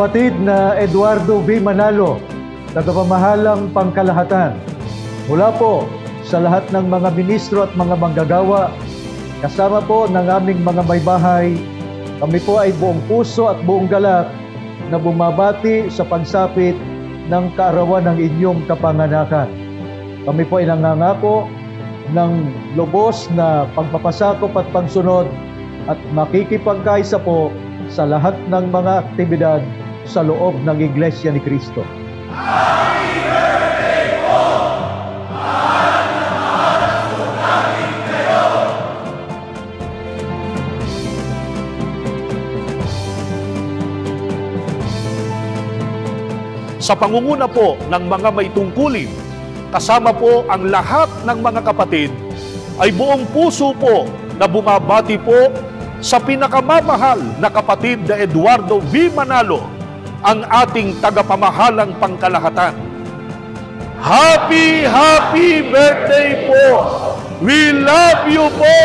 Kapatid na Eduardo V. Manalo, tagapamahalang pangkalahatan. Mula po sa lahat ng mga ministro at mga manggagawa, kasama po ng aming mga may bahay, kami po ay buong puso at buong galak na bumabati sa pagsapit ng kaarawan ng inyong kapanganakan. Kami po ay nangangako ng lubos na pagpapasakop at pagsunod at makikipagkaisa po sa lahat ng mga aktibidad sa loob ng Iglesia ni Cristo. Happy birthday po! Mahal na mahal po namin kayo! Sa pangunguna po ng mga may tungkulin, kasama po ang lahat ng mga kapatid, ay buong puso po na bumabati po sa pinakamamahal na kapatid na Eduardo V. Manalo, ang ating tagapamahalang pangkalahatan. Happy birthday po! We love you po!